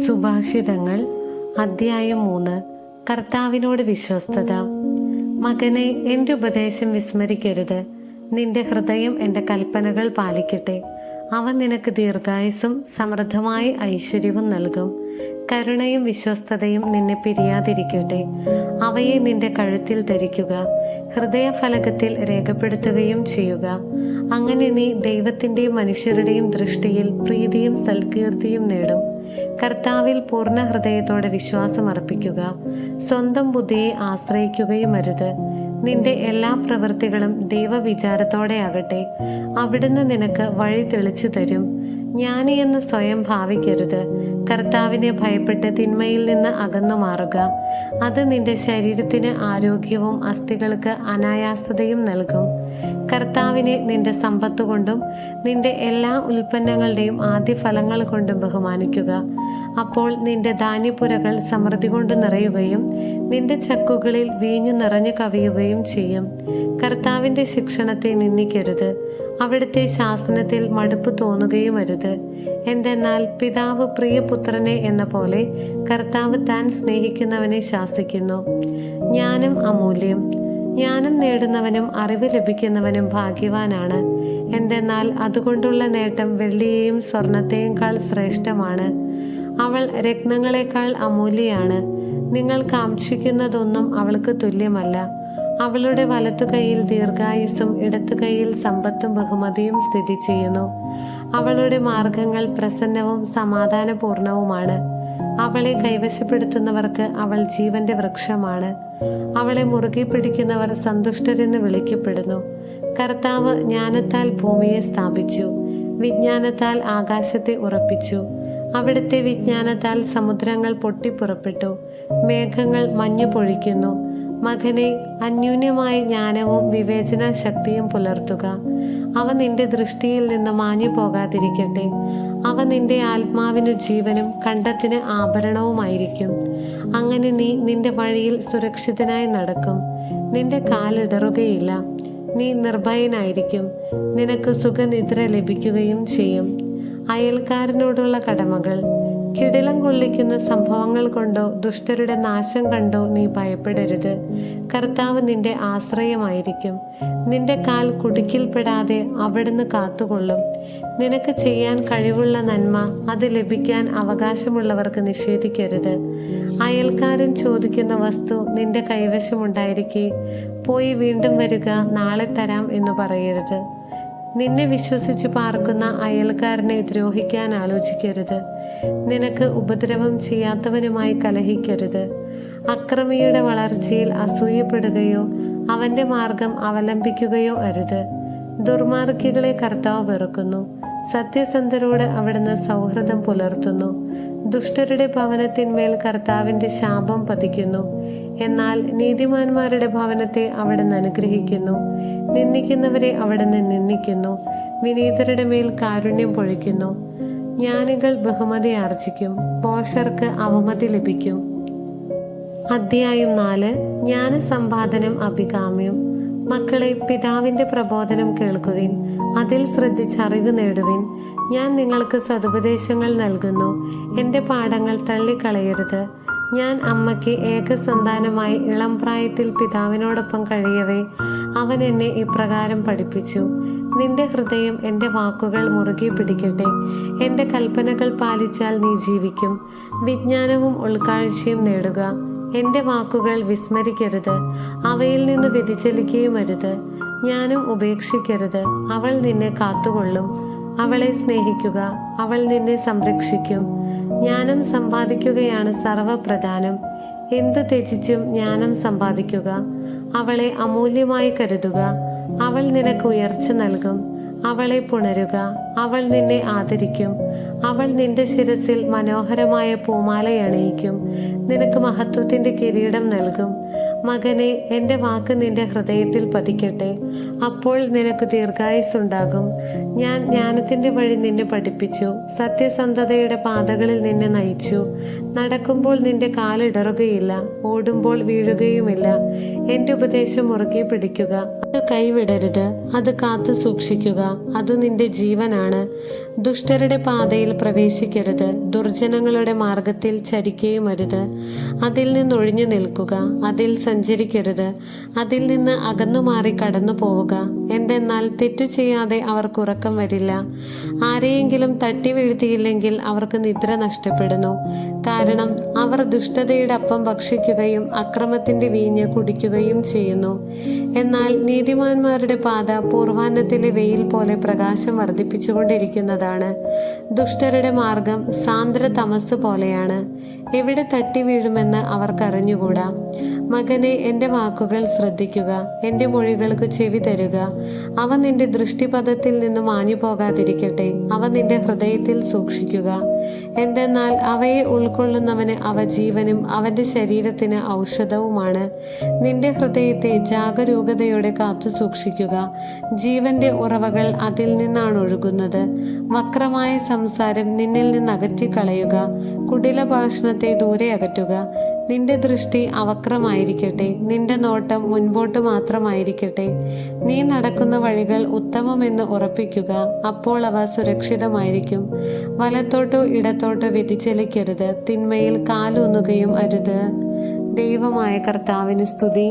സുഭാഷിതങ്ങൾ അധ്യായം 3. കർത്താവിനോട് വിശ്വസ്തത. മകനെ, എൻ്റെ ഉപദേശം വിസ്മരിക്കരുത്. നിന്റെ ഹൃദയം എൻ്റെ കൽപ്പനകൾ പാലിക്കട്ടെ. അവ നിനക്ക് ദീർഘായുസ്സും സമൃദ്ധമായ ഐശ്വര്യവും നൽകും. കരുണയും വിശ്വസ്തതയും നിന്നെ പിരിയാതിരിക്കട്ടെ. അവയെ നിന്റെ കഴുത്തിൽ ധരിക്കുക, ഹൃദയഫലകത്തിൽ രേഖപ്പെടുത്തുകയും ചെയ്യുക. അങ്ങനെ നീ ദൈവത്തിൻ്റെയും മനുഷ്യരുടെയും ദൃഷ്ടിയിൽ പ്രീതിയും സൽകീർത്തിയും നേടും. കർത്താവിൽ പൂർണ്ണ ഹൃദയത്തോടെ വിശ്വാസം അർപ്പിക്കുക. സ്വന്തം ബുദ്ധിയെ ആശ്രയിക്കുകയും അരുത്. നിന്റെ എല്ലാ പ്രവൃത്തികളും ദൈവവിചാരത്തോടെ ആകട്ടെ. അവിടുന്ന് നിനക്ക് വഴി തെളിച്ചു തരും. ജ്ഞാനിയെന്ന് സ്വയം ഭാവിക്കരുത്. കർത്താവിനെ ഭയപ്പെട്ട് തിന്മയിൽ നിന്ന് അകന്നു മാറുക. അത് നിന്റെ ശരീരത്തിന് ആരോഗ്യവും അസ്ഥികൾക്ക് അനായാസതയും നൽകും. കർത്താവിനെ നിന്റെ സമ്പത്ത് കൊണ്ടും നിന്റെ എല്ലാ ഉൽപ്പന്നങ്ങളുടെയും ആദ്യ ഫലങ്ങൾ കൊണ്ടും ബഹുമാനിക്കുക. അപ്പോൾ നിന്റെ ധാന്യപ്പുരകൾ സമൃദ്ധി കൊണ്ട് നിറയുകയും നിന്റെ ചക്കുകളിൽ വീഞ്ഞു നിറഞ്ഞു കവിയുകയും ചെയ്യും. കർത്താവിൻ്റെ ശിക്ഷണത്തെ നിന്ദിക്കരുത്. അവിടുത്തെ ശാസനത്തിൽ മടുപ്പ് തോന്നുകയും അരുത്. എന്തെന്നാൽ പിതാവ് പ്രിയപുത്രനെ എന്ന പോലെ കർത്താവ് താൻ സ്നേഹിക്കുന്നവനെ ശാസിക്കുന്നു. ജ്ഞാനം അമൂല്യം. ജ്ഞാനം നേടുന്നവനും അറിവ് ലഭിക്കുന്നവനും ഭാഗ്യവാനാണ്. എന്തെന്നാൽ അതുകൊണ്ടുള്ള നേട്ടം വെള്ളിയെയും സ്വർണത്തെയുംക്കാൾ ശ്രേഷ്ഠമാണ്. അവൾ രത്നങ്ങളെക്കാൾ അമൂല്യയാണ്. നിങ്ങൾ കാക്ഷിക്കുന്നതൊന്നും അവൾക്ക് തുല്യമല്ല. അവളുടെ വലത്തുകൈയിൽ ദീർഘായുസ്സും ഇടത്തുകൈയിൽ സമ്പത്തും ബഹുമതിയും സ്ഥിതി ചെയ്യുന്നു. അവളുടെ മാർഗങ്ങൾ പ്രസന്നവും സമാധാനപൂർണവുമാണ്. അവളെ കൈവശപ്പെടുത്തുന്നവർക്ക് അവൾ ജീവന്റെ വൃക്ഷമാണ്. അവളെ മുറുകെ പിടിക്കുന്നവർ സന്തുഷ്ടരെന്ന് വിളിക്കപ്പെടുന്നു. കർത്താവ് ജ്ഞാനത്താൽ ഭൂമിയെ സ്ഥാപിച്ചു, വിജ്ഞാനത്താൽ ആകാശത്തെ ഉറപ്പിച്ചു. അവിടുത്തെ വിജ്ഞാനത്താൽ സമുദ്രങ്ങൾ പൊട്ടിപ്പുറപ്പെട്ടു, മേഘങ്ങൾ മഞ്ഞു പൊഴിക്കുന്നു. മകനെ, അന്യൂന്യമായ ജ്ഞാനവും വിവേചന ശക്തിയും പുലർത്തുക. അവ നിന്റെ ദൃഷ്ടിയിൽ നിന്ന് മാഞ്ഞു പോകാതിരിക്കട്ടെ. അവ നിന്റെ ആത്മാവിനു ജീവനും കണ്ഠത്തിന് ആഭരണവുമായിരിക്കും. അങ്ങനെ നീ നിന്റെ വഴിയിൽ സുരക്ഷിതനായി നടക്കും. നിന്റെ കാലിടറുകയില്ല. നീ നിർഭയനായിരിക്കും. നിനക്ക് സുഖനിദ്ര ലഭിക്കുകയും ചെയ്യും. അയൽക്കാരനോടുള്ള കടമകൾ. കിടിലം കൊള്ളിക്കുന്ന സംഭവങ്ങൾ കൊണ്ടോ ദുഷ്ടരുടെ നാശം കണ്ടോ നീ ഭയപ്പെടരുത്. കർത്താവ് നിന്റെ ആശ്രയമായിരിക്കും. നിന്റെ കാൽ കുടുക്കിൽപ്പെടാതെ അവിടുന്ന് കാത്തുകൊള്ളും. നിനക്ക് ചെയ്യാൻ കഴിവുള്ള നന്മ അത് ലഭിക്കാൻ അവകാശമുള്ളവർക്ക് നിഷേധിക്കരുത്. അയൽക്കാരൻ ചോദിക്കുന്ന വസ്തു നിന്റെ കൈവശമുണ്ടായിരിക്കെ പോയി വീണ്ടും വരിക, നാളെ തരാം എന്ന് പറയരുത്. നിന്നെ വിശ്വസിച്ച് പാർക്കുന്ന അയൽക്കാരനെ ദ്രോഹിക്കാൻ ആലോചിക്കരുത്. നിനക്ക് ഉപദ്രവം ചെയ്യാത്തവനുമായി കലഹിക്കരുത്. അക്രമിയുടെ വളർച്ചയിൽ അസൂയപ്പെടുകയോ അവന്റെ മാർഗം അവലംബിക്കുകയോ അരുത്. ദുർമാർഗികളെ കർത്താവ് വെറുക്കുന്നു. സത്യസന്ധരോട് അവിടുന്ന് സൗഹൃദം പുലർത്തുന്നു. ദുഷ്ടരുടെ ഭവനത്തിന്മേൽ കർത്താവിൻ്റെ ശാപം പതിക്കുന്നു. എന്നാൽ നീതിമാന്മാരുടെ ഭവനത്തെ അവിടുന്ന് അനുഗ്രഹിക്കുന്നു. നിന്ദിക്കുന്നവരെ അവിടുന്ന് നിന്ദിക്കുന്നു. വിനീതരുടെ മേൽ കാരുണ്യം പൊഴിക്കുന്നു. ജ്ഞാനികൾ ബഹുമതി ആർജിക്കും, ഭോഷർക്ക് അവമതി ലഭിക്കും. അധ്യായം 4. ജ്ഞാനസമ്പാദനം അഭികാമ്യം. മക്കളെ, പിതാവിൻ്റെ പ്രബോധനം കേൾക്കുവിൻ, അതിൽ ശ്രദ്ധിച്ച് അറിവ് നേടുവിൻ. ഞാൻ നിങ്ങൾക്ക് സതുപദേശങ്ങൾ നൽകുന്നു. എൻ്റെ പാഠങ്ങൾ തള്ളിക്കളയരുത്. ഞാൻ അമ്മയ്ക്ക് ഏകസന്താനമായി ഇളം പ്രായത്തിൽ പിതാവിനോടൊപ്പം കഴിയവേ അവൻ എന്നെ ഇപ്രകാരം പഠിപ്പിച്ചു. നിന്റെ ഹൃദയം എൻ്റെ വാക്കുകൾ മുറുകെ പിടിക്കട്ടെ. എൻ്റെ കൽപ്പനകൾ പാലിച്ചാൽ നീ ജീവിക്കും. വിജ്ഞാനവും ഉൾക്കാഴ്ചയും നേടുക. എൻ്റെ വാക്കുകൾ വിസ്മരിക്കരുത്. അവയിൽ നിന്ന് വ്യതിചലിക്കുകയും അരുത്. ജ്ഞാനം ഉപേക്ഷിക്കരുത്. അവൾ നിന്നെ കാത്തുകൊള്ളും. അവളെ സ്നേഹിക്കുക, അവൾ നിന്നെ സംരക്ഷിക്കും. ജ്ഞാനം സമ്പാദിക്കുകയാണ് സർവപ്രധാനം. എന്തു ത്യജിച്ചും ജ്ഞാനം സമ്പാദിക്കുക. അവളെ അമൂല്യമായി കരുതുക. അവൾ നിനക്ക് ഉയർച്ച നൽകും. അവളെ പുണരുക. അവൾ നിന്നെ ആദരിക്കും. അവൾ നിന്റെ ശിരസിൽ മനോഹരമായ പൂമാലയണിയിക്കും. നിനക്ക് മഹത്വത്തിൻ്റെ കിരീടം നൽകും. മകനെ, എൻ്റെ വാക്ക് നിന്റെ ഹൃദയത്തിൽ പതിക്കട്ടെ. അപ്പോൾ നിനക്ക് ദീർഘായുസ്സുണ്ടാകും. ഞാൻ ജ്ഞാനത്തിൻ്റെ വഴി നിന്നെ പഠിപ്പിച്ചു, സത്യസന്ധതയുടെ പാതകളിൽ നിന്നെ നയിച്ചു. നടക്കുമ്പോൾ നിന്റെ കാലിടറുകയില്ല, ഓടുമ്പോൾ വീഴുകയുമില്ല. എൻ്റെ ഉപദേശം മുറുകെ പിടിക്കുക, അത് കൈവിടരുത്. അത് കാത്തു സൂക്ഷിക്കുക, അത് നിന്റെ ജീവനാണ്. ദുഷ്ടരുടെ പാതയിൽ പ്രവേശിക്കരുത്, ദുർജനങ്ങളുടെ മാർഗത്തിൽ ചരിക്കുകയുമരുത്. അതിൽ നിന്നൊഴിഞ്ഞു നിൽക്കുക, അതിൽ സഞ്ചരിക്കരുത്. അതിൽ നിന്ന് അകന്നു മാറി കടന്നു പോവുക. എന്തെന്നാൽ തെറ്റു ചെയ്യാതെ അവർക്ക് ഉറക്കം വരില്ല. ആരെയെങ്കിലും തട്ടി വീഴ്ത്തിയില്ലെങ്കിൽ അവർക്ക് നിദ്ര നഷ്ടപ്പെടുന്നു. കാരണം അവർ ദുഷ്ടതയുടെ അപ്പം ഭക്ഷിക്കുകയും അക്രമത്തിന്റെ വീഞ്ഞ് കുടിക്കുകയും ചെയ്യുന്നു. എന്നാൽ നീതിമാന്മാരുടെ പാത പൂർവാഹ്നത്തിലെ വെയിൽ പോലെ പ്രകാശം വർദ്ധിപ്പിച്ചുകൊണ്ടിരിക്കുന്നതാണ്. ദുഷ്ടരുടെ മാർഗം സാന്ദ്ര തമസ് പോലെയാണ്, എവിടെ തട്ടി വീഴുമെന്ന് അവർക്കറിഞ്ഞുകൂടാ. മകനെ, എൻ്റെ വാക്കുകൾ ശ്രദ്ധിക്കുക, എൻ്റെ മൊഴികൾക്ക് ചെവി തരുക. അവ നിന്റെ ദൃഷ്ടിപഥത്തിൽ നിന്ന് മാഞ്ഞു പോകാതിരിക്കട്ടെ, അവ നിന്റെ ഹൃദയത്തിൽ സൂക്ഷിക്കുക. എന്തെന്നാൽ അവയെ ഉൾക്കൊള്ളുന്നവന് അവ ജീവനും അവൻ്റെ ശരീരത്തിന് ഔഷധവുമാണ്. നിന്റെ ഹൃദയത്തെ ജാഗരൂകതയോടെ കാത്തു സൂക്ഷിക്കുക, ജീവന്റെ ഉറവകൾ അതിൽ നിന്നാണ് ഒഴുകുന്നത്. വക്രമായ സംസാരം നിന്നിൽ നിന്ന് അകറ്റിക്കളയുക, കുടില ഭാഷണത്തെ ദൂരെ അകറ്റുക. നിന്റെ ദൃഷ്ടി അവക്രമായിരിക്കട്ടെ, നിന്റെ നോട്ടം മുൻപോട്ട് മാത്രമായിരിക്കട്ടെ. നീ നടക്കുന്ന വഴികൾ ഉത്തമമെന്ന് ഉറപ്പിക്കുക, അപ്പോൾ അവ സുരക്ഷിതമായിരിക്കും. വലത്തോട്ടോ ഇടത്തോട്ടോ വ്യതിചലിക്കരുത്, തിന്മയിൽ കാലൂന്നുകയും അരുത്. ദൈവമായ കർത്താവിന് സ്തുതി.